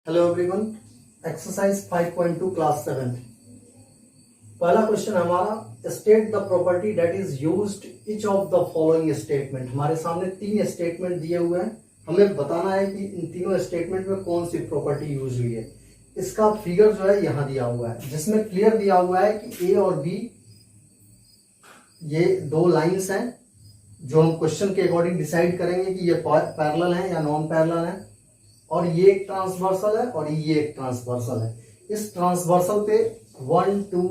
Hello everyone, exercise 5.2 class 7। पहला question हमारा, state the property that is used each of the following statement. हमारे सामने तीन statement दिए हुए हैं, हमें बताना है कि इन तीनों स्टेटमेंट में कौन सी प्रॉपर्टी यूज हुई है। इसका फिगर जो है यहाँ दिया हुआ है, जिसमें क्लियर दिया हुआ है कि ए और बी ये दो लाइंस हैं जो हम क्वेश्चन के अकॉर्डिंग डिसाइड करेंगे कि ये पैरेलल हैं या नॉन पैरेलल हैं, और ये एक ट्रांसवर्सल है और ये एक ट्रांसवर्सल है। इस ट्रांसवर्सल पे 1 2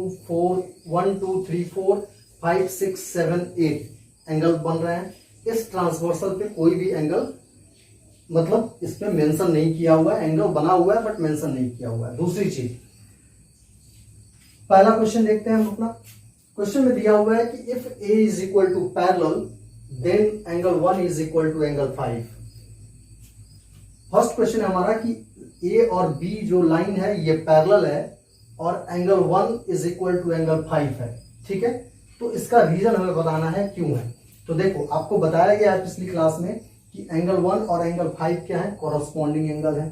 3 4 5 6 7 8 एंगल बन रहे हैं। इस ट्रांसवर्सल पे कोई भी एंगल मतलब इस पे मेंशन नहीं किया हुआ है, एंगल बना हुआ है बट मेंशन नहीं किया हुआ है। दूसरी चीज, पहला क्वेश्चन देखते हैं हम अपना। क्वेश्चन में दिया हुआ है कि if A is equal to parallel then angle 1 is equal to angle 5। First question है हमारा कि ए और बी जो लाइन है ये पैरेलल है और angle 1 is equal to angle 5 है। ठीक है, तो इसका रीजन हमें बताना है क्यों है। तो देखो, आपको बताया गया है पिछली क्लास में कि एंगल 1 और एंगल 5 क्या है, कॉरस्पॉन्डिंग एंगल है।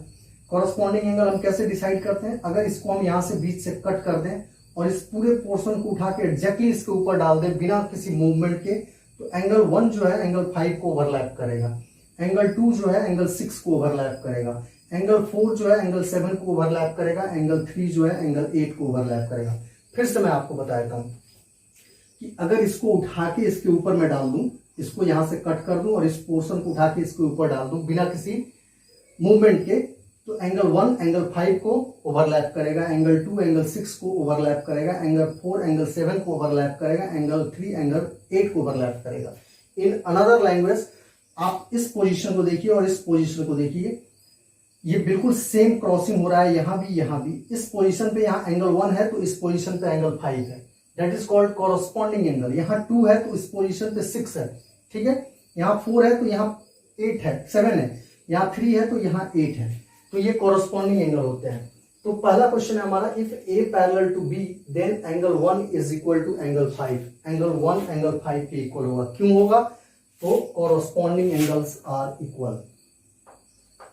कॉरस्पॉन्डिंग एंगल हम कैसे डिसाइड करते हैं, अगर इसको हम यहां से बीच से कट कर दें और इस पूरे पोर्शन को उठा के एग्जैक्टली इसके ऊपर डाल दें बिना किसी मूवमेंट के, तो एंगल 1 जो है एंगल 5 को ओवरलैप करेगा, एंगल 2 जो है एंगल 6 को ओवरलैप करेगा, एंगल 4 जो है एंगल 7 को ओवरलैप करेगा, एंगल 3 जो है एंगल 8 को ओवरलैप करेगा। फिर से मैं आपको बताता हूं कि अगर इसको उठा के इसके ऊपर मैं डाल दूं, इसको यहां से कट कर दूं और इस पोर्शन को उठा के इसके ऊपर डाल दूं बिना किसी मूवमेंट के, तो एंगल 1 एंगल 5 को ओवरलैप करेगा, एंगल 2 एंगल 6 को ओवरलैप करेगा, एंगल 4 एंगल 7 को ओवरलैप करेगा, एंगल 3 एंगल 8 को ओवरलैप करेगा। इन अनदर लैंग्वेज आप इस पोजीशन को देखिए और इस पोजीशन को देखिए, ये बिल्कुल सेम क्रॉसिंग हो रहा है, यहां भी। इस पोजीशन पे यहाँ एंगल 1 है तो इस पोजीशन पे एंगल 5 है, that is called corresponding angle. यहाँ 2 है तो इस पोजीशन पे 6 है। ठीक है, यहाँ 4 है तो यहाँ 8 है, 7 है, यहाँ 3 है तो यहाँ 8 है, तो ये कॉरस्पॉन्डिंग एंगल होते हैं। तो पहला क्वेश्चन है हमारा, if A parallel to B then angle 1 is equal to angle 5। Angle 1 angle 5 के इक्वल होगा, क्यों होगा, तो कॉरस्पॉन्डिंग एंगल्स आर इक्वल।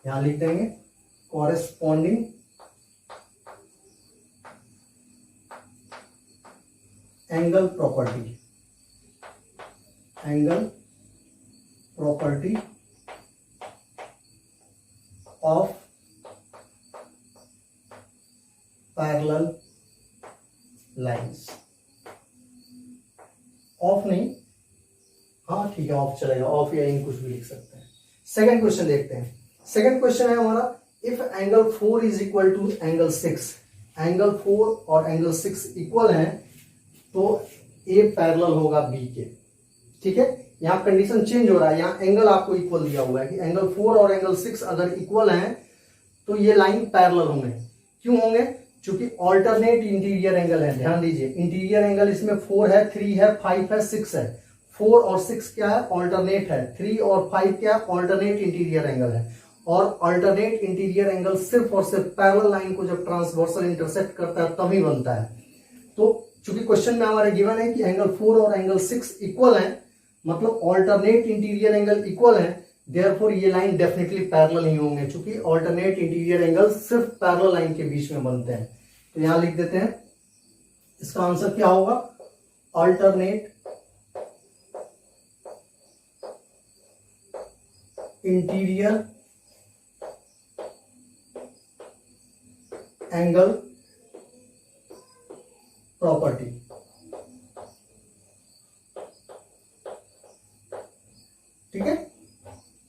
यहां लिख देंगे corresponding angle property, angle property of parallel lines. Of नहीं, हाँ ठीक है, ऑफ चलेगा, ऑफ या इन कुछ भी लिख सकते हैं। सेकंड क्वेश्चन देखते हैं। सेकंड क्वेश्चन है हमारा, if angle 4 is equal to angle 6। Angle 4 और एंगल 6 इक्वल हैं तो ए पैरेलल होगा बी के। ठीक है, यहाँ कंडीशन चेंज हो रहा है, यहाँ एंगल आपको इक्वल दिया हुआ है कि एंगल 4 और एंगल 6 अगर इक्वल हैं तो ये लाइन पैरेलल होंगे। क्यों होंगे, क्योंकि ऑल्टरनेट इंटीरियर एंगल है। ध्यान दीजिए, इंटीरियर एंगल इसमें 4 है, 3 है, 5 है, 6 है। 4 और 6 क्या है, ऑल्टरनेट है। 3 और 5 क्या है, ऑल्टरनेट इंटीरियर एंगल है। और ऑल्टरनेट इंटीरियर एंगल सिर्फ और सिर्फ पैरेलल लाइन को जब ट्रांसवर्सल इंटरसेक्ट करता है तभी बनता है। तो चूंकि क्वेश्चन में हमारे गिवन है कि एंगल 4 और एंगल 6 इक्वल है, मतलब ऑल्टरनेट इंटीरियर एंगल इक्वल है, देयरफॉर ये लाइन डेफिनेटली पैरेलल ही होंगे, क्योंकि ऑल्टरनेट इंटीरियर एंगल सिर्फ पैरेलल लाइन के बीच में बनते हैं। तो यहां लिख देते हैं, इसका आंसर क्या होगा, ऑल्टरनेट इंटीरियर एंगल प्रॉपर्टी। ठीक है,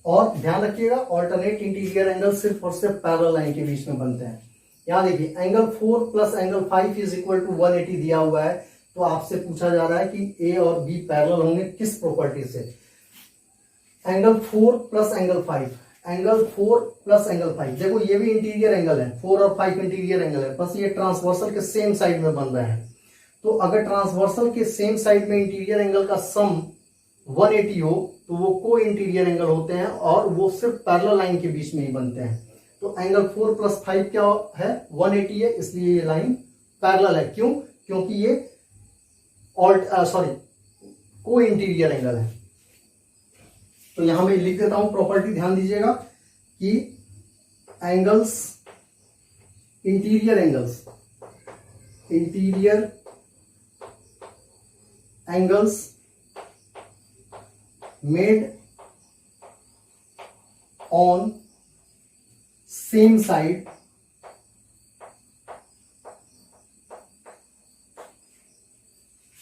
और ध्यान रखिएगा ऑल्टरनेट इंटीरियर एंगल सिर्फ और सिर्फ पैरेलल लाइन के बीच में बनते हैं। यहां देखिए, angle 4 plus angle 5 is equal to 180 दिया हुआ है, तो आपसे पूछा जा रहा है कि ए और बी पैरेलल होंगे किस प्रॉपर्टी से। Angle 4 plus angle 5, angle 4 plus angle 5, देखो ये भी इंटीरियर एंगल है, 4 और 5 इंटीरियर एंगल है, बस ये ट्रांसवर्सल के सेम साइड में बन रहे हैं। तो अगर ट्रांसवर्सल के सेम साइड में इंटीरियर एंगल का सम 180 हो तो वो को इंटीरियर एंगल होते हैं और वो सिर्फ पैरेलल लाइन के बीच में ही बनते हैं। तो एंगल 4 प्लस 5 क्या है, 180 है, इसलिए ये लाइन पैरेलल है। क्यों, क्योंकि ये को इंटीरियर एंगल है। तो यहां मैं लिख देता हूं प्रॉपर्टी, ध्यान दीजिएगा कि angles interior angles, interior angles made on same side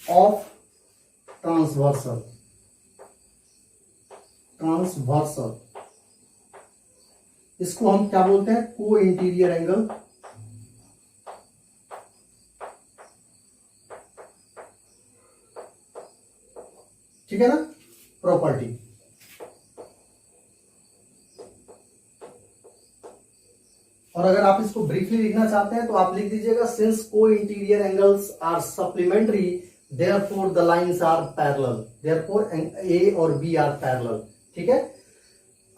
of transversal, transversal इसको हम क्या बोलते हैं? को इंटीरियर एंगल। ठीक है ना, प्रॉपर्टी। और अगर आप इसको ब्रीफली लिखना चाहते हैं तो आप लिख दीजिएगा since co interior angles are supplementary therefore the lines are parallel, therefore A और बी आर पैरेलल। ठीक है,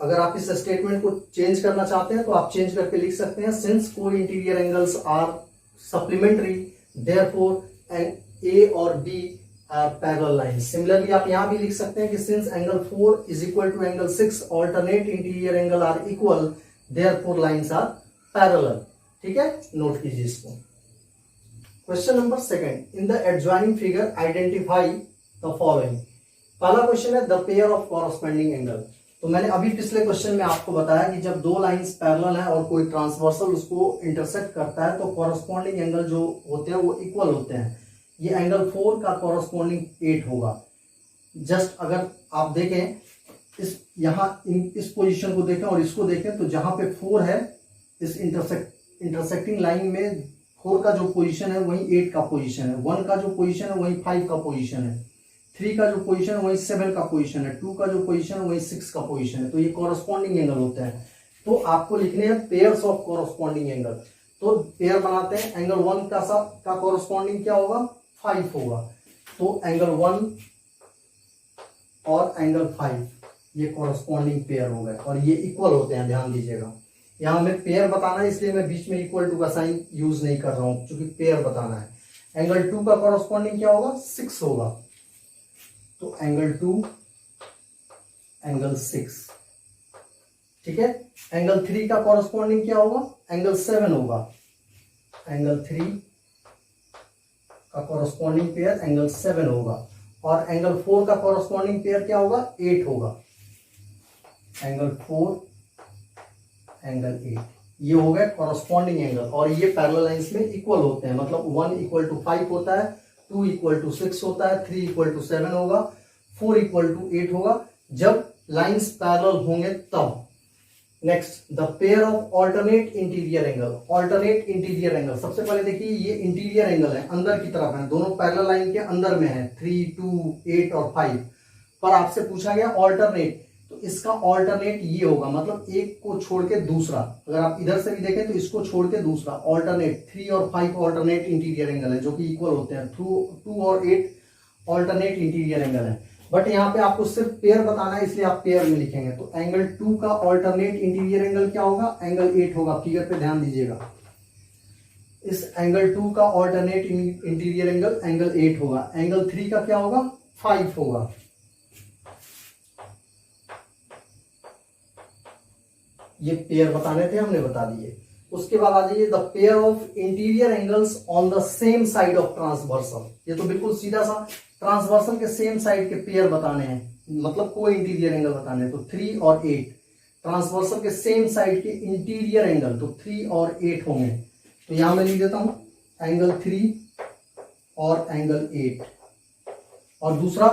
अगर आप इस स्टेटमेंट को चेंज करना चाहते हैं तो आप चेंज करके लिख सकते हैं since co interior angles are supplementary therefore A और B are parallel lines. Similarly आप यहां भी लिख सकते हैं कि since angle 4 is equal to angle 6 alternate interior angle are equal therefore lines are parallel. ठीक है, नोट कीजिए इसको। Question number second, in the adjoining figure identify the following. पहला क्वेश्चन है the pair of corresponding angle. तो मैंने अभी पिछले क्वेश्चन में आपको बताया कि जब दो लाइंस पैरेलल है और कोई ट्रांसवर्सल उसको इंटरसेक्ट करता है तो कॉरस्पॉन्डिंग एंगल जो होते हैं वो इक्वल होते हैं। ये एंगल 4 का कॉरस्पॉन्डिंग 8 होगा। जस्ट अगर आप देखें इस यहां इस पोजीशन को देखें और इसको देखें तो जहां पे 4 है इस इंटरसेक्टिंग लाइन में 4 का जो पोजीशन है वही 8 का पोजीशन है, 1 का जो पोजीशन है वही 5 का पोजीशन है, 3 का जो पोजीशन है वही 7 का पोजीशन है, 2 का जो पोजीशन है वही 6 का पोजीशन है। तो ये कॉरस्पॉन्डिंग एंगल होते हैं। तो आपको लिखने हैं पेयर्स ऑफ कॉरस्पॉन्डिंग एंगल। तो पेयर बनाते हैं, एंगल 1 का कॉरस्पॉन्डिंग क्या होगा? 5 होगा। तो एंगल 1 और एंगल 5 ये कॉरस्पॉन्डिंग पेयर हो गए और ये इक्वल होते हैं, ध्यान दीजिएगा। यहां हमें पेयर बताना है इसलिए मैं बीच में इक्वल टू का साइन यूज नहीं कर रहा हूं क्योंकि पेयर बताना है। एंगल 2 का कॉरस्पॉन्डिंग क्या होगा? 6 होगा। तो एंगल 2 एंगल 6। ठीक है, एंगल 3 का कॉरस्पॉन्डिंग क्या होगा? एंगल 7 होगा। एंगल 3 का कॉरस्पॉन्डिंग पेयर एंगल 7 होगा और एंगल 4 का कॉरस्पॉन्डिंग पेयर क्या होगा? 8 होगा। एंगल 4 एंगल 8 ये हो गए कॉरस्पॉन्डिंग एंगल और ये पैरेलल लाइंस में इक्वल होते हैं। मतलब 1 इक्वल टू 5 होता है, 2 इक्वल टू 6 होता है, 3 इक्वल टू 7 होगा, 4 इक्वल टू 8 होगा जब लाइंस पैरेलल होंगे तब। Next, the pair of alternate interior angle. Alternate interior angle, सबसे पहले देखिए ये इंटीरियर एंगल है, अंदर की तरफ है, दोनों पैरेलल लाइन के अंदर में है, 3, 2, 8 और 5। पर आपसे पूछा गया ऑल्टरनेट, तो इसका ऑल्टरनेट ये होगा, मतलब एक को छोड़ के दूसरा। अगर आप इधर से भी देखें तो इसको छोड़ के दूसरा ऑल्टरनेट। 3 और 5 ऑल्टरनेट इंटीरियर एंगल है जो कि इक्वल होते हैं। 2 और 8 ऑल्टरनेट इंटीरियर एंगल है। बट यहाँ पे आपको सिर्फ पेयर बताना है इसलिए आप पेयर में लिखेंगे। तो एंगल 2 का ऑल्टरनेट इंटीरियर एंगल क्या होगा? एंगल 8 होगा। फिगर पे ध्यान दीजिएगा, इस एंगल 2 का ऑल्टरनेट इंटीरियर एंगल एंगल 8 होगा। एंगल 3 का क्या होगा? 5 होगा। ये पेयर बताने थे, हमने बता दिए। उसके बाद आ जाइए the pair of interior angles on the same side of transversal. ये तो बिल्कुल सीधा सा ट्रांसवर्सल के सेम साइड के पेयर बताने हैं, मतलब कोई इंटीरियर एंगल बताने हैं। तो 3 और 8 ट्रांसवर्सल के सेम साइड के इंटीरियर एंगल, तो 3 और 8 होंगे। तो यहां मैं लिख देता हूं एंगल 3 और एंगल 8 और दूसरा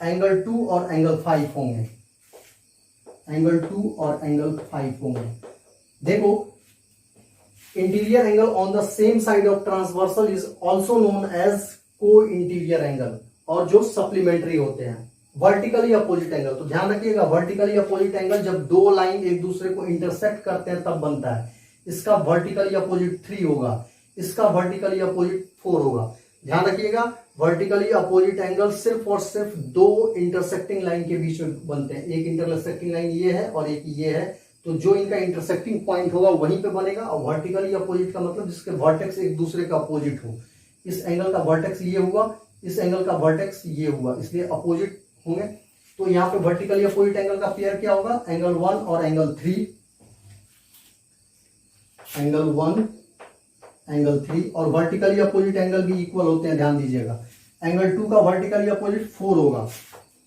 एंगल 2 और एंगल 5 होंगे। एंगल 2 और एंगल 5 होंगे। देखो, interior angle on the same side of transversal is also known as co interior angle, और जो सप्लीमेंट्री होते हैं वर्टिकली अपोजिट एंगल। तो ध्यान रखिएगा, वर्टिकली अपोजिट एंगल जब दो लाइन एक दूसरे को इंटरसेक्ट करते हैं तब बनता है। इसका वर्टिकली अपोजिट 3 होगा, इसका वर्टिकली अपोजिट 4 होगा। ध्यान रखिएगा, वर्टिकली अपोजिट एंगल सिर्फ और सिर्फ दो इंटरसेक्टिंग लाइन के बीच में बनते हैं। एक इंटरसेक्टिंग लाइन ये है और एक ये है, तो जो इनका इंटरसेक्टिंग पॉइंट होगा वहीं पे बनेगा। और वर्टिकली अपोजिट का मतलब जिसके वर्टेक्स एक दूसरे का अपोजिट हो। इस एंगल का वर्टेक्स ये हुआ, इस एंगल का वर्टेक्स ये हुआ, इसलिए अपोजिट होंगे। तो यहाँ पे वर्टिकली अपोजिट एंगल का पेयर क्या होगा? एंगल 1 और एंगल 3। एंगल 1 एंगल 3, और वर्टिकली अपोजिट एंगल भी इक्वल होते हैं, ध्यान दीजिएगा। एंगल 2 का वर्टिकली अपोजिट 4 होगा,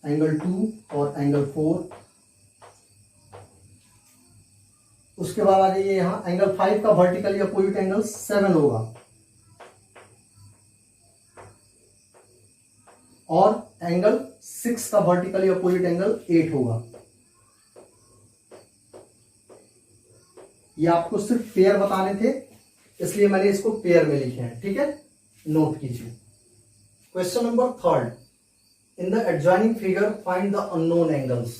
एंगल 2 और एंगल 4। उसके बाद आ जाइए यहाँ, एंगल 5 का वर्टिकली अपोजिट एंगल 7 होगा, और एंगल 6 का वर्टिकली अपोजिट एंगल 8 होगा। ये आपको सिर्फ पेयर बताने थे, इसलिए मैंने इसको पेयर में लिखे हैं, ठीक है, नोट कीजिए। Question number 3, in the adjoining figure find the unknown angles.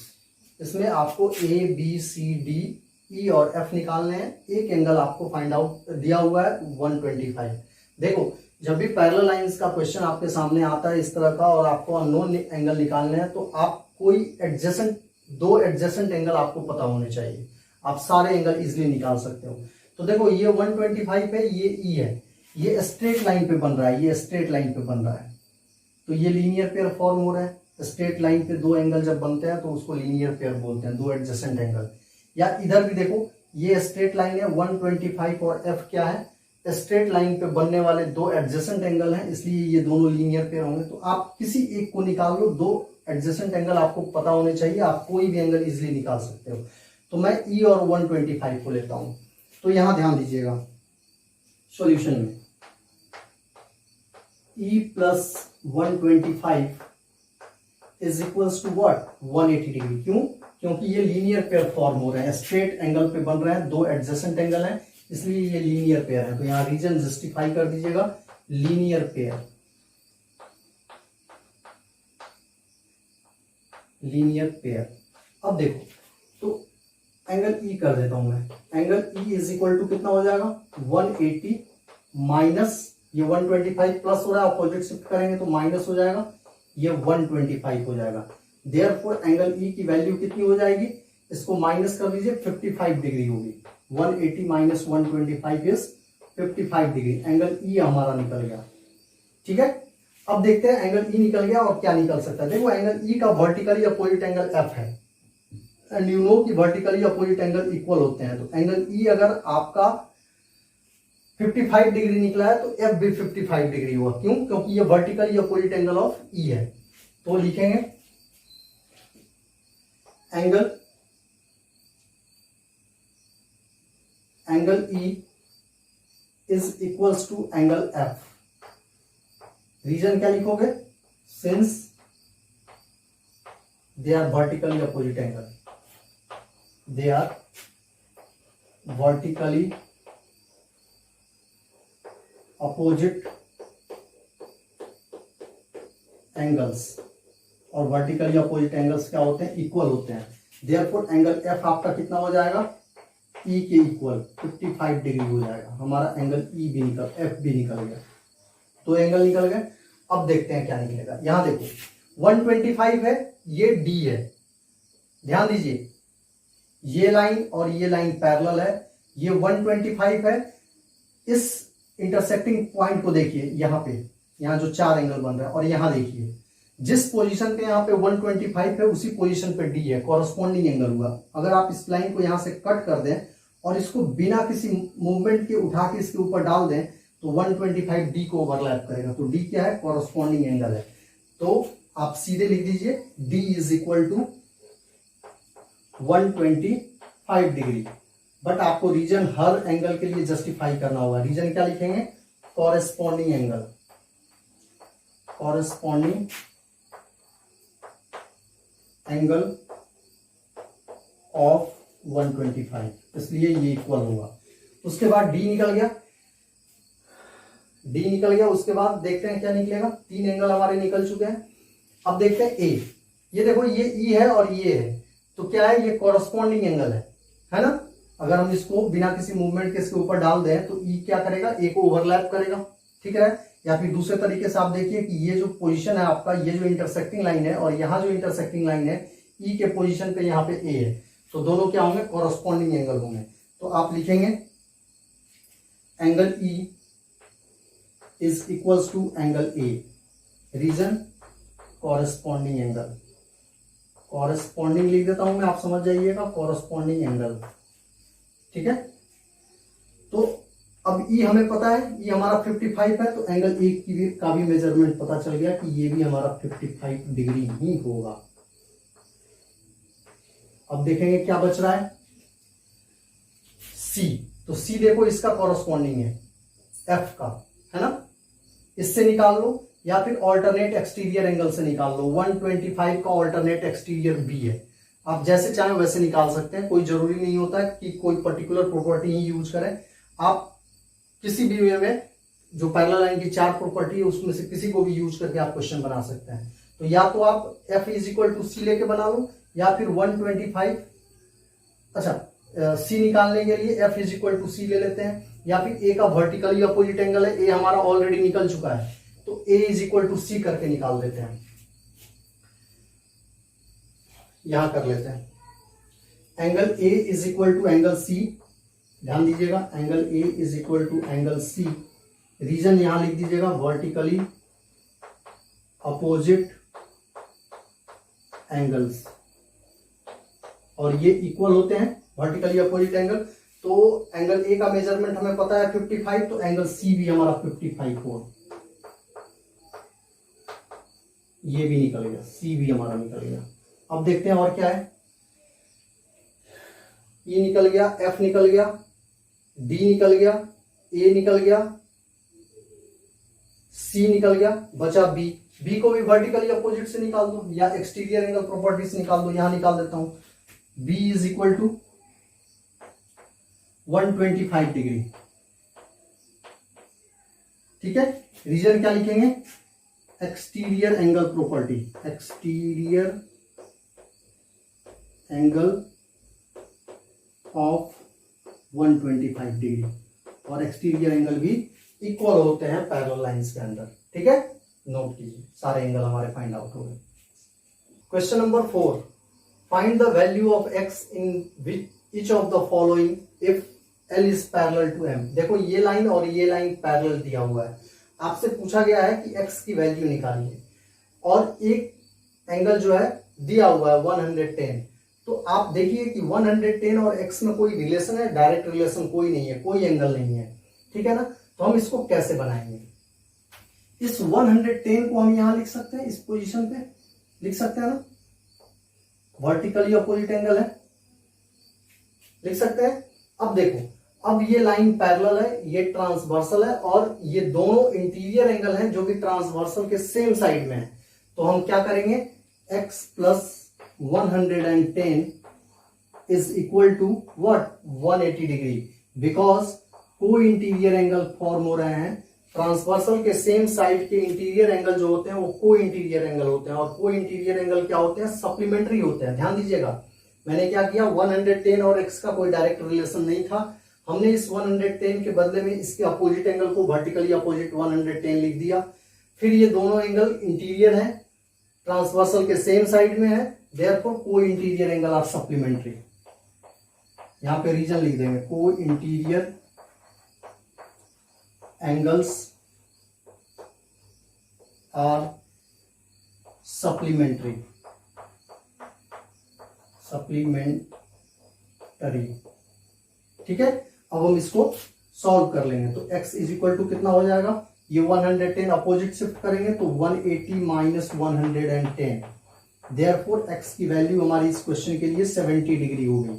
इसमें आपको A B C D E और एफ निकालने हैं। एक एंगल आपको फाइंड आउट दिया हुआ है 125। देखो, जब भी पैरेलल लाइंस का क्वेश्चन आपके सामने आता है इस तरह का, और आपको अननोन एंगल निकालने हैं, तो आप कोई एडजेसेंट, 2 एडजेसेंट एंगल आपको पता होने चाहिए, आप सारे एंगल इजिली निकाल सकते हो। तो देखो, ये 125 है, ये ई है, ये स्ट्रेट लाइन पे बन रहा है, ये स्ट्रेट लाइन पे बन रहा है, तो ये लीनियर पेयर फॉर्म हो रहा है। स्ट्रेट लाइन पे 2 एंगल जब बनते हैं तो उसको लीनियर पेयर बोलते हैं, 2 एडजेसेंट एंगल। या इधर भी देखो, ये स्ट्रेट लाइन है 125, और एफ क्या है, स्ट्रेट लाइन पे बनने वाले 2 एडजेसेंट एंगल हैं, इसलिए ये दोनों लीनियर पेयर होंगे। तो आप किसी एक को निकाल लो, 2 एडजेसेंट एंगल आपको पता होने चाहिए, आप कोई भी एंगल इजिली निकाल सकते हो। तो मैं ई और 125 को लेता हूं। तो यहां ध्यान दीजिएगा, सॉल्यूशन में E plus 125 is equals to what, 180 degree. क्यों? क्योंकि ये लीनियर पेयर फॉर्म हो रहे हैं, स्ट्रेट एंगल पे बन रहे हैं, 2 एडजेसेंट एंगल हैं, इसलिए ये लीनियर पेयर है। तो यहां रीजन जस्टिफाई कर दीजिएगा, लीनियर पेयर, लीनियर पेयर। अब देखो, तो एंगल ई कर देता हूं मैं। Angle E is equal to कितना हो जाएगा, 180 माइनस ये 125 प्लस हो रहा है, अपोजिट शिफ्ट करेंगे तो माइनस हो जाएगा, ये 125 हो जाएगा। देयरफॉर एंगल ई की वैल्यू कितनी हो जाएगी, इसको माइनस कर लीजिए, 55 डिग्री होगी। 180 minus 125 is 55 degree. Angle E हमारा निकल गया, ठीक है। अब देखते हैं एंगल ई निकल गया और क्या निकल सकता है। देखो, एंगल ई का वर्टिकली अपोजिट एंगल एफ है, एंड यू नो कि वर्टिकली अपोजिट एंगल इक्वल होते हैं। तो एंगल ई अगर आपका 55 डिग्री निकला है, तो एफ भी 55 डिग्री होगा। क्यों? क्योंकि ये vertically opposite angle of E है। तो लिखेंगे angle E is equals to angle F. Reason क्या लिखोगे, since they are vertically opposite angle, they are vertically opposite angles, और वर्टिकली अपोजिट एंगल्स क्या होते हैं, इक्वल होते हैं। देयरफॉर एंगल एफ आपका कितना हो जाएगा, ई के इक्वल 55 डिग्री हो जाएगा। हमारा एंगल ई भी निकल, एफ भी निकल गया, 2 एंगल निकल गए। अब देखते हैं क्या निकलेगा। यहां देखो, 125 है, ये डी है, ध्यान दीजिए, ये लाइन और ये लाइन पैरेलल है, ये 125 है। इस इंटरसेक्टिंग पॉइंट को देखिए, यहां पे, यहां जो 4 एंगल बन रहा है, और यहां देखिए जिस पोजीशन पे यहां पे 125 है, उसी पोजीशन पे डी है, कॉरस्पॉन्डिंग एंगल हुआ। अगर आप इस लाइन को यहां से कट कर दें और इसको बिना किसी मूवमेंट के उठा के इसके ऊपर डाल दें, तो 125 डी को ओवरलैप करेगा। तो डी क्या है, कॉरस्पॉन्डिंग एंगल है। तो आप सीधे लिख दीजिए D is equal to 125 degree. But आपको रीजन हर एंगल के लिए जस्टिफाई करना होगा। रीजन क्या लिखेंगे, corresponding angle, corresponding angle of 125, इसलिए ये इक्वल होगा। उसके बाद डी निकल गया, डी निकल गया। उसके बाद देखते हैं क्या निकलेगा, 3 एंगल हमारे निकल चुके हैं। अब देखते हैं ए, ये देखो, ये ई है और ये है, तो क्या है, ये कॉरेस्पॉन्डिंग एंगल है ना। अगर हम इसको बिना किसी मूवमेंट के इसके ऊपर डाल दें तो ई क्या करेगा, ए को ओवरलैप करेगा, ठीक है। या फिर दूसरे तरीके से आप देखिए कि ये जो पोजीशन है आपका, ये जो इंटरसेक्टिंग लाइन है और यहाँ जो इंटरसेक्टिंग लाइन है, ई के पोजीशन पे यहाँ पे ए है, तो दोनों क्या होंगे, कॉरेस्पॉन्डिंग एंगल होंगे। तो आप लिखेंगे angle E is equals to angle A. Reason, corresponding angle, corresponding लिख देता हूं मैं, आप समझ जाइएगा, कॉरेस्पॉन्डिंग एंगल, ठीक है। तो अब ई हमें पता है, ई हमारा 55 है, तो एंगल ए की भी का भी मेजरमेंट पता चल गया कि ये भी हमारा 55 डिग्री ही होगा। अब देखेंगे क्या बच रहा है, सी। तो सी देखो इसका कॉरस्पॉन्डिंग है एफ का, है ना, इससे निकाल लो या फिर ऑल्टरनेट एक्सटीरियर एंगल से निकाल लो। 125 का ऑल्टरनेट एक्सटीरियर बी है, आप जैसे चाहें वैसे निकाल सकते हैं, कोई जरूरी नहीं होता है कि कोई पर्टिकुलर प्रॉपर्टी ही यूज करें। आप किसी भी वे में जो पैरेलल लाइन की 4 प्रॉपर्टी है उसमें से किसी को भी यूज करके आप क्वेश्चन बना सकते हैं। तो या तो आप एफ इज इक्वल टू सी लेके बना लो, या फिर 125, अच्छा सी निकालने के लिए एफ इज इक्वल टू सी ले लेते हैं, या फिर ए का वर्टिकली अपोजिट एंगल है, ए हमारा ऑलरेडी निकल चुका है, तो A is equal to C करके निकाल देते हैं। यहां कर लेते हैं angle A is equal to angle C, ध्यान दीजिएगा angle A is equal to angle C, reason यहां लिख दीजिएगा वर्टिकली अपोजिट एंगल्स, और ये इक्वल होते हैं वर्टिकली अपोजिट एंगल। तो एंगल ए का मेजरमेंट हमें पता है 55, तो एंगल सी भी हमारा 55 हो, ये भी निकल गया, सी भी हमारा निकल गया। अब देखते हैं और क्या है, ई निकल गया, एफ निकल गया, डी निकल गया, ए निकल गया, सी निकल गया, बचा बी। बी को भी वर्टिकली अपोजिट से निकाल दो या एक्सटीरियर एंगल प्रॉपर्टी से निकाल दो, यहां निकाल देता हूं, B is equal to 125 degree, ठीक है। रीजन क्या लिखेंगे, exterior angle property, exterior angle of 125 degree, और एक्सटीरियर एंगल भी इक्वल होते हैं पैरेलल लाइंस के अंदर, ठीक है। नोट कीजिए, सारे एंगल हमारे फाइंड आउट हो गए। Question number 4, find the value of X in each of the following if L is parallel to M. देखो ये लाइन और ये लाइन पैरेलल दिया हुआ है, आपसे पूछा गया है कि एक्स की वैल्यू निकालिए, और एक एंगल जो है दिया हुआ है 110। तो आप देखिए कि 110 और एक्स में कोई रिलेशन है, डायरेक्ट रिलेशन कोई नहीं है, कोई एंगल नहीं है, ठीक है ना। तो हम इसको कैसे बनाएंगे, इस 110 को हम यहां लिख सकते हैं, इस पोजीशन पे लिख सकते हैं ना, वर्टिकली अपोजिट एंगल है, लिख सकते हैं। अब देखो, अब ये लाइन पैरेलल है, ये ट्रांसवर्सल है, और ये दोनों इंटीरियर एंगल हैं जो कि ट्रांसवर्सल के सेम साइड में है। तो हम क्या करेंगे, x plus 110 is equal to what, 180 degree, because co interior angle form हो रहे हैं। ट्रांसवर्सल के सेम साइड के इंटीरियर एंगल जो होते हैं वो को इंटीरियर एंगल होते हैं, और को इंटीरियर एंगल क्या होते हैं, सप्लीमेंट्री होते हैं। ध्यान दीजिएगा, मैंने क्या किया, 110 और x का कोई डायरेक्ट रिलेशन नहीं था, हमने इस 110 के बदले में इसके अपोजिट एंगल को वर्टिकली अपोजिट 110 लिख दिया। फिर ये दोनों एंगल इंटीरियर है, ट्रांसवर्सल के सेम साइड में है, देयरफॉर को इंटीरियर एंगल आर सप्लीमेंट्री। यहां पे रीजन लिख देंगे, को इंटीरियर एंगल्स आर सप्लीमेंट्री, ठीक है। अब हम इसको सॉल्व कर लेंगे, तो x इज इक्वल टू कितना हो जाएगा, ये 110 अपोजिट शिफ्ट करेंगे तो 180 माइनस 110, देयरफॉर x की वैल्यू हमारी इस क्वेश्चन के लिए 70 डिग्री हो गई,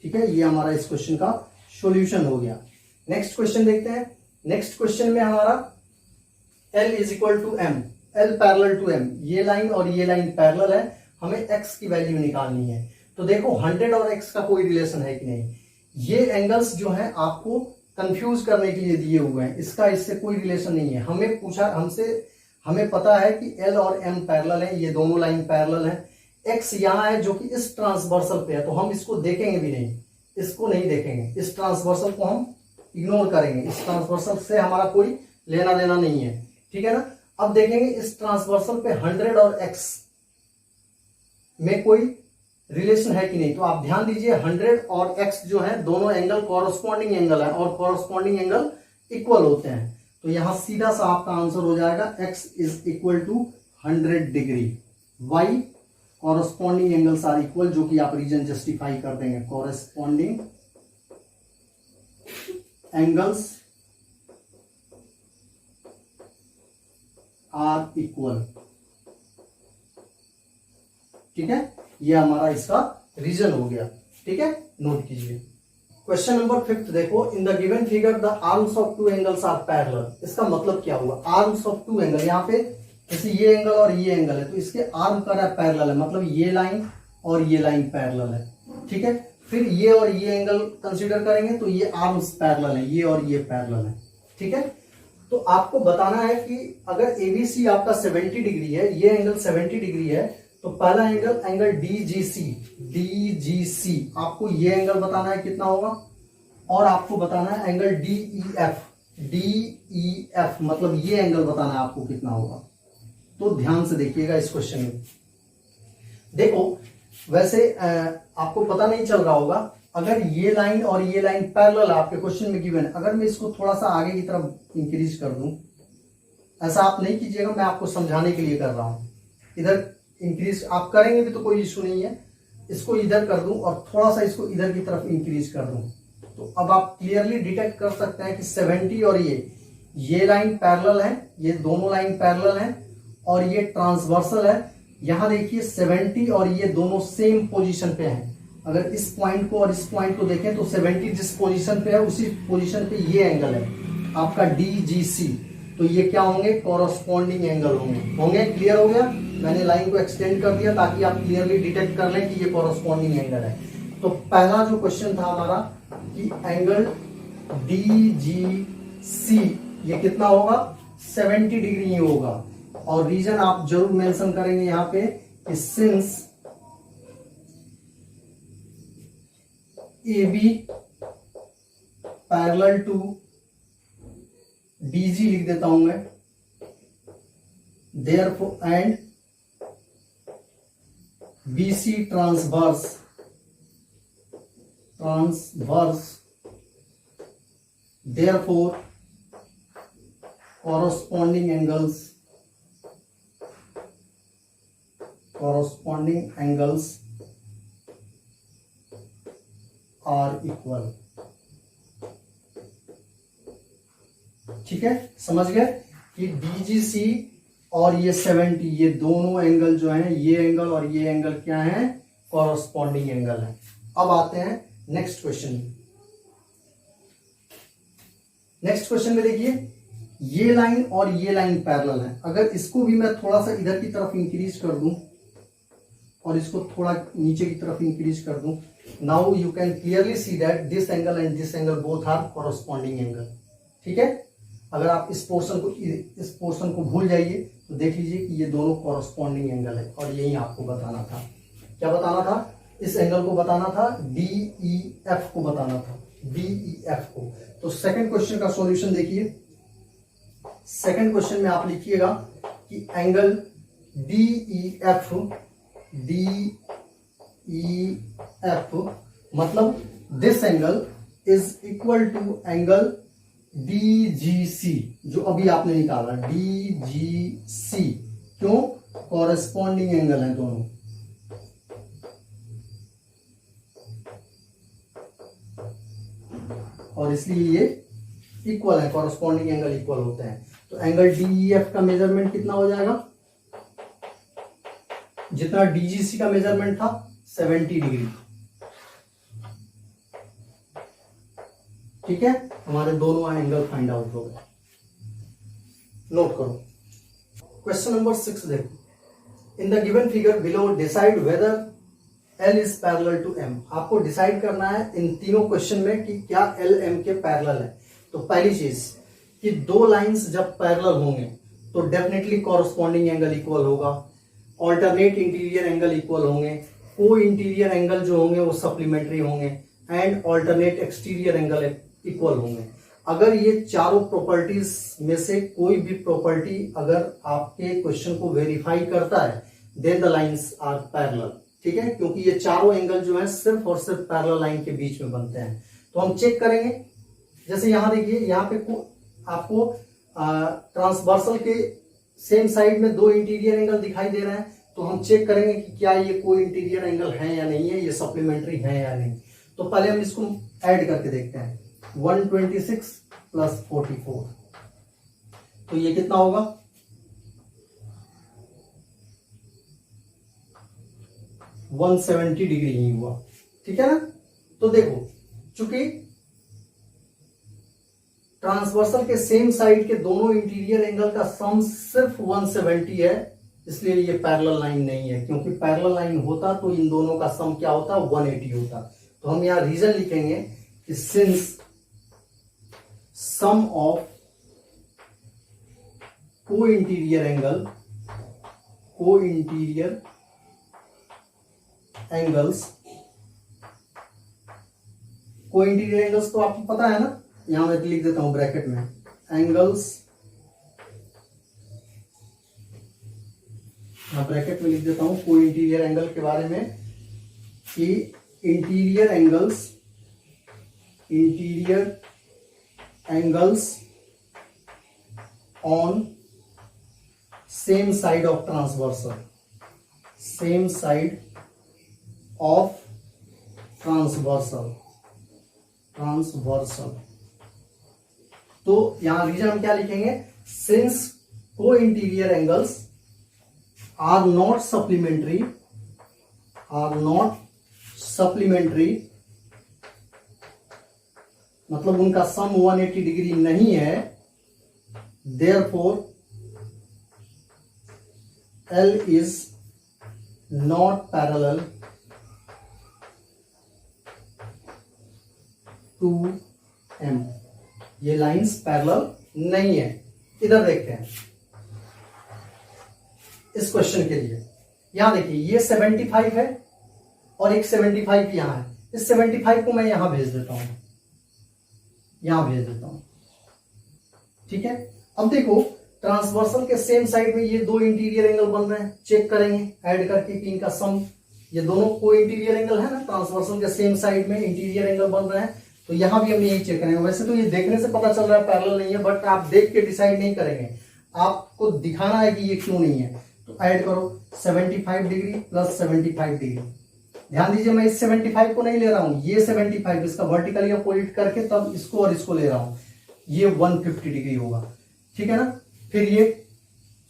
ठीक है। ये हमारा इस क्वेश्चन का सॉल्यूशन हो गया। नेक्स्ट क्वेश्चन देखते हैं। नेक्स्ट क्वेश्चन में हमारा L is equal to M, L parallel to M, ये लाइन और ये लाइन पैरेलल है, हमें x की वैल्यू निकालनी है। तो देखो 100 और x का कोई रिलेशन है कि नहीं, ये एंगल्स जो है आपको कंफ्यूज करने के लिए दिए हुए हैं, इसका इससे कोई रिलेशन नहीं है। हमें पूछा, हमें पता है कि L और M पैरेलल है, ये दोनों लाइन पैरेलल है, x यहां है जो कि इस ट्रांसवर्सल पे है, तो हम इसको देखेंगे भी नहीं, इसको नहीं देखेंगे, इस ट्रांसवर्सल को हम इग्नोर करेंगे, इस ट्रांसवर्सल से हमारा कोई लेना देना नहीं है, ठीक है ना। अब देखेंगे इस ट्रांसवर्सल पे 100 और x में कोई रिलेशन है कि नहीं। तो आप ध्यान दीजिए, 100 और x जो है दोनों एंगल कॉरस्पॉन्डिंग एंगल है, और कॉरस्पॉन्डिंग एंगल इक्वल होते हैं। तो यहां सीधा सा आपका आंसर हो जाएगा x is equal to 100 degree, y corresponding angles are equal, जो कि आप रीजन जस्टिफाई कर देंगे, कॉरस्पॉन्डिंग एंगल्स आर इक्वल। ठीक है, ये हमारा इसका रीजन हो गया। ठीक है, नोट कीजिए। क्वेश्चन नंबर 5 देखो, in the given figure the arms of two angles are parallel. इसका मतलब क्या हुआ, आर्म्स ऑफ टू एंगल, यहाँ पे जैसे ये एंगल और ये एंगल है, तो इसके आर्म का पैरेलल है, मतलब ये लाइन और ये लाइन पैरेलल है। ठीक है, फिर ये और ये एंगल कंसीडर करेंगे तो ये आर्म्स पैरेलल है, ये और ये पैरेलल है। ठीक है, तो आपको बताना है कि अगर एबीसी आपका 70 डिग्री है, ये एंगल 70 डिग्री है, तो पहला एंगल डीजीसी आपको ये एंगल बताना है कितना होगा, और आपको बताना है एंगल डीईएफ मतलब ये एंगल बताना है आपको कितना होगा। तो ध्यान से देखिएगा इस क्वेश्चन में। देखो वैसे आपको पता नहीं चल रहा होगा, अगर ये लाइन और ये लाइन पैरेलल आपके क्वेश्चन में गिवन है, अगर मैं इसको थोड़ा सा आगे की तरफ इंक्रीज कर दूं, ऐसा आप नहीं कीजिएगा, मैं आपको समझाने के लिए कर रहा हूं। इधर इंक्रीज आप करेंगे भी तो कोई इशू नहीं है, इसको इधर कर दूं और थोड़ा सा इसको इधर की तरफ इंक्रीज कर दूं, तो अब आप क्लियरली डिटेक्ट कर सकते हैं कि 70 और ये लाइन पैरेलल है, ये दोनों लाइन पैरेलल है और ये ट्रांसवर्सल है। यहां देखिए 70 और ये दोनों सेम पोजीशन पे हैं। अगर इस पॉइंट को और इस पॉइंट को देखें तो 70 जिस पोजीशन पे है उसी पोजीशन पे ये एंगल है आपका डीजीसी, तो ये क्या होंगे, कॉरस्पॉन्डिंग एंगल होंगे। क्लियर हो गया, मैंने लाइन को एक्सटेंड कर दिया ताकि आप क्लियरली डिटेक्ट कर लें कि ये कॉरस्पॉन्डिंग एंगल है। तो पहला जो क्वेश्चन था हमारा कि एंगल डीजीसी ये कितना होगा, 70 डिग्री ही होगा, और रीजन आप जरूर मेंशन करेंगे यहां पे कि since AB parallel to DG लिख देता हूं मैं, therefore and BC transverse therefore corresponding angles are equal। ठीक है, समझ गए कि डीजीसी और ये 70 ये दोनों एंगल जो हैं, ये एंगल और ये एंगल क्या है, कॉरस्पॉन्डिंग एंगल है। अब आते हैं नेक्स्ट क्वेश्चन में। नेक्स्ट क्वेश्चन में देखिए, ये लाइन और ये लाइन पैरेलल है, अगर इसको भी मैं थोड़ा सा इधर की तरफ इंक्रीज कर दूं और इसको थोड़ा नीचे की तरफ इंक्रीज कर दूं, now you can clearly see that this angle and this angle both are corresponding angle. ठीक है, अगर आप इस पोर्शन को भूल जाइए तो देख लीजिए कि ये दोनों कॉरस्पॉन्डिंग एंगल है, और यही आपको बताना था। क्या बताना था, इस एंगल को बताना था, डीईएफ को बताना था, डीईएफ को। तो सेकंड क्वेश्चन का सॉल्यूशन देखिए। सेकंड क्वेश्चन में आप लिखिएगा कि एंगल डीईएफ मतलब this angle is equal to angle DGC, जो अभी आपने निकाला डीजीसी। क्यों, कॉरेस्पॉन्डिंग एंगल है दोनों। और इसलिए ये इक्वल है, कॉरेस्पॉन्डिंग एंगल इक्वल होते हैं। तो एंगल डीईएफ का मेजरमेंट कितना हो जाएगा, जितना डीजीसी का मेजरमेंट था 70 डिग्री। ठीक है, हमारे दोनों एंगल फाइंड आउट हो गए। नोट करो क्वेश्चन नंबर 6 देखो, in the given figure below decide whether L is parallel to M। आपको डिसाइड करना है इन तीनों क्वेश्चन में कि क्या L M के पैरेलल है। तो पहली चीज कि दो लाइंस जब पैरेलल होंगे तो डेफिनेटली कॉरस्पॉन्डिंग एंगल इक्वल होगा, ऑल्टरनेट इंटीरियर एंगल इक्वल होंगे, को इंटीरियर एंगल जो होंगे वो सप्लीमेंट्री होंगे, and alternate exterior angle equal होंगे। अगर ये चारों प्रॉपर्टीज में से कोई भी प्रॉपर्टी अगर आपके क्वेश्चन को वेरीफाई करता है then the lines are parallel. ठीक है, क्योंकि ये चारों एंगल जो है सिर्फ और सिर्फ पैरेलल लाइन के बीच में बनते हैं। तो हम चेक करेंगे, जैसे यहां देखिए, यहाँ पे आपको ट्रांसवर्सल के सेम साइड में दो इंटीरियर एंगल दिखाई दे रहे हैं, तो हम चेक करेंगे कि क्या ये कोई इंटीरियर एंगल है या नहीं है, ये सप्लीमेंट्री है या नहीं। तो पहले हम इसको ऐड करके देखते हैं, 126 + 44, तो ये कितना होगा 170 डिग्री ही हुआ, ठीक है ना। तो देखो, चूंकि ट्रांसवर्सल के सेम साइड के दोनों इंटीरियर एंगल का सम सिर्फ 170 है, इसलिए ये पैरेलल लाइन नहीं है, क्योंकि पैरेलल लाइन होता तो इन दोनों का सम क्या होता, 180 होता। तो हम यहां रीजन लिखेंगे कि since sum of co interior angles तो आपको पता है ना, यहां मैं लिख देता हूं ब्रैकेट में एंगल्स, ब्रैकेट में लिख देता हूं को इंटीरियर एंगल के बारे में कि interior angles on same side of transversal, तो यहां रीजन हम क्या लिखेंगे, since co interior angles are not supplementary, मतलब उनका सम 180 डिग्री नहीं है, therefore L is not parallel to M, ये लाइंस पैरेलल नहीं है। इधर देखते हैं इस क्वेश्चन के लिए, यहां देखिए ये 75 है और एक 75 यहां है, इस 75 को मैं यहां भेज देता हूं, ठीक है। अब देखो ट्रांसवर्सल के सेम साइड में ये दो इंटीरियर एंगल बन रहे हैं, चेक करेंगे ऐड करके कि इनका सम, ये दोनों को इंटीरियर एंगल है ना, ट्रांसवर्सल के सेम साइड में इंटीरियर एंगल बन रहे हैं, तो यहां भी हम यही चेक करेंगे। वैसे तो ये देखने से पता चल रहा है पैरेलल नहीं है, बट आप देख के डिसाइड नहीं करेंगे, आपको दिखाना है कि ये क्यों नहीं है। तो ऐड करो 75 डिग्री प्लस 75 डिग्री, ध्यान दीजिए मैं इस 75 को नहीं ले रहा हूं, ये 75 इसका वर्टिकली अपोजिट करके तब इसको और इसको ले रहा हूं, ये 150 डिग्री होगा, ठीक है ना। फिर ये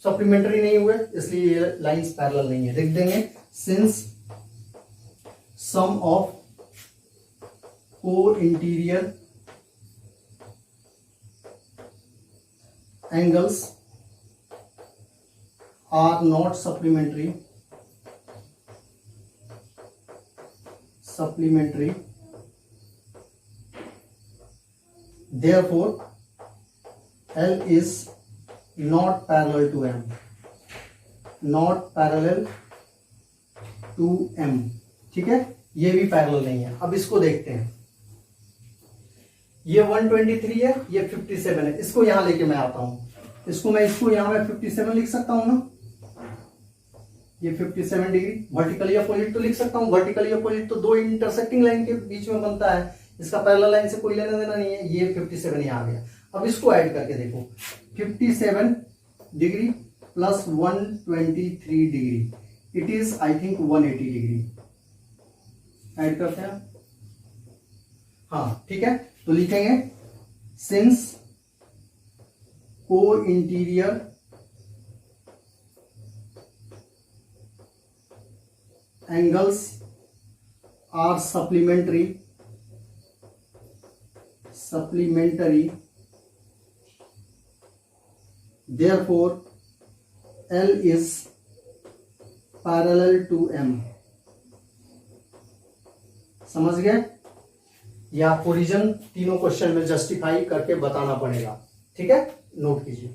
सप्लीमेंट्री नहीं हुए, इसलिए ये लाइंस पैरेलल नहीं है, लिख देंगे since sum of co interior angles are not supplementary, therefore L is not parallel to M, ठीक है, ये भी पैरेलल नहीं है। अब इसको देखते हैं, ये 123 है, ये 57 है, इसको यहां लेके मैं आता हूं, इसको यहां मैं 57 लिख सकता हूं ना, ये 57 डिग्री वर्टिकली अपोजिट तो लिख सकता हूं, वर्टिकली अपोजिट तो दो इंटरसेक्टिंग लाइन के बीच में बनता है, इसका पैरेलल लाइन से कोई लेना देना नहीं है, ये 57 यहां आ गया। अब इसको ऐड करके देखो 57 degree plus 123 degree, it is I think 180 degree, add करते हैं, हाँ ठीक है। तो लिखेंगे since co interior angles are supplementary, therefore L is parallel to M, समझ गए। या आपको रीजन तीनों क्वेश्चन में जस्टिफाई करके बताना पड़ेगा, ठीक है, नोट कीजिए।